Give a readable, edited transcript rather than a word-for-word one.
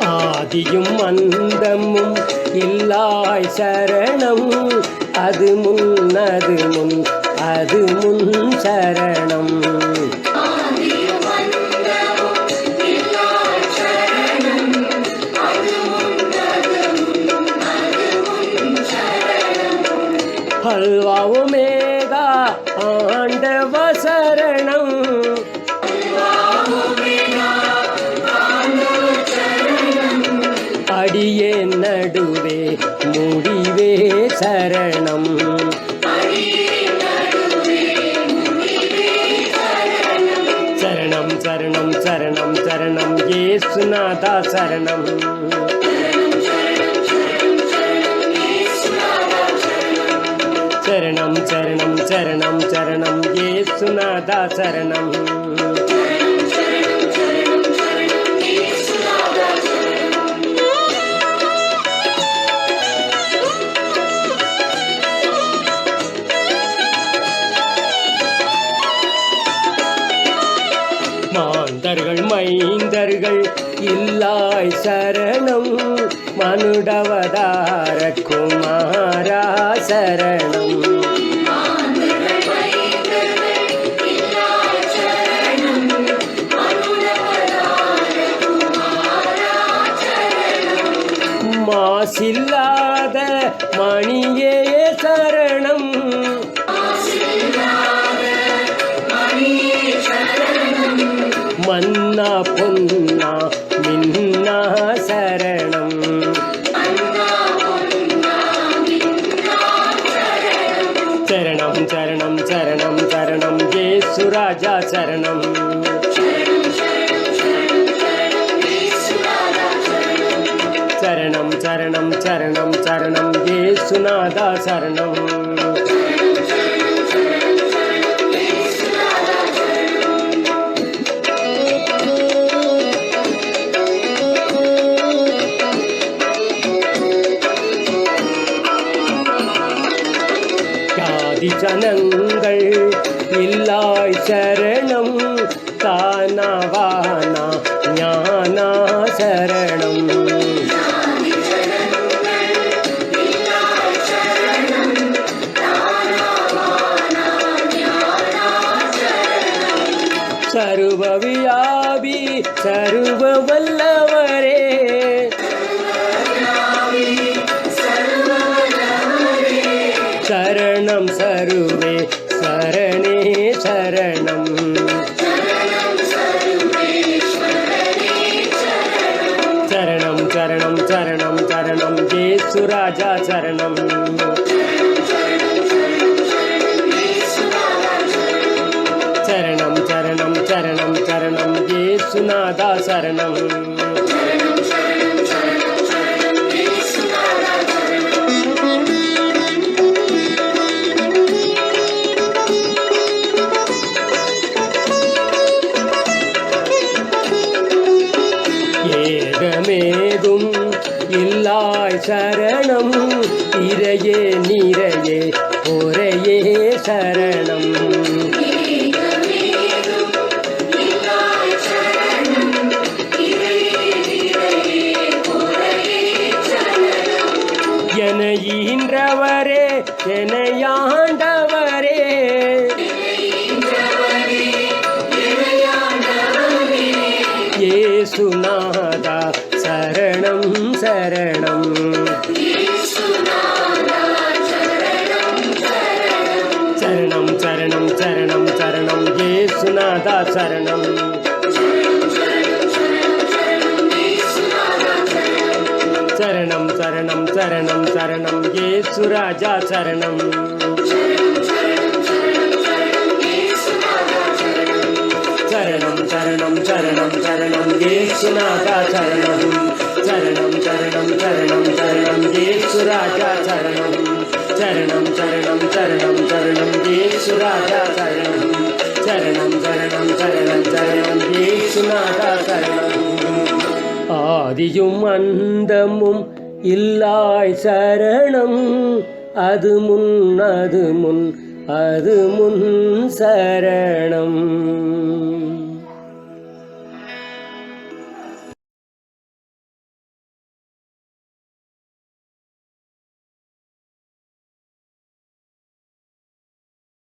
ஆதியும் அந்தமும் இல்லாய் சரணம் அது முன் அது முன் சரணம். அல்வா ஒமேகா ஆண்டவ சரணம். அடியே நடுவே முடிவே சரணம். சரணம் சரணம் சரணம் சரணம் இயேசுநாதா சரணம். சரணம் சரணம் சரணம் சரணம் இயேசுநாதா சரணம். மாந்தர்கள் மைந்தர்கள் இல்லாய் சரணம் மனுடவதார குமாரா சரணம். மாசில்லாத மணியே சரணம். மன்னா பொன்னா மின்னா சரணம். சரணம் சரணம் சரணம் சரணம் இயேசுராஜா சரணம். சரணம் சரணம் சரணம் சரணம் இயேசுநாதா சரணம். ஜனங்கள் இல்லாய் சரணம் தானவானா ஞானா சரணம். சர்வ வியாபி சர்வ வல்லவரே சரணம் சருவே சரணே சரணம். சரணம் சரணம் சரணம் சரணம் இயேசுராஜா சரணம். சரணம் சரணம் சரணம் சரணம் இயேசுநாதா சரணம். ஏகமேதும் இல்லாய் சரணம் இறையே நீரையே ஒரையே சரணம். என ஈன்றவரே எனையாண்டவரே இயேசுநாதா சரணம் சரணம். சரணம் சரணம் சரணம் சரணம் இயேசுநாதா சரணம். சரணம் சரணம் சரணம் சரணம் இயேசுராஜா சரணம். சரணம் சரணம் சரணம் சரணம் இயேசுநாதா சரணம். சரணம் சரணம் சரணம் சரணம் இயேசுராஜா சரணம். சரணம் சரணம் சரணம் சரணம் இயேசுராஜா சரணம். சரணம் சரணம் சரணம் சரணம் இயேசுநாதா சரணம். ஆதியும் அந்தமும் இல்லாய் சரணம் அது முன் அது முன் சரணம்.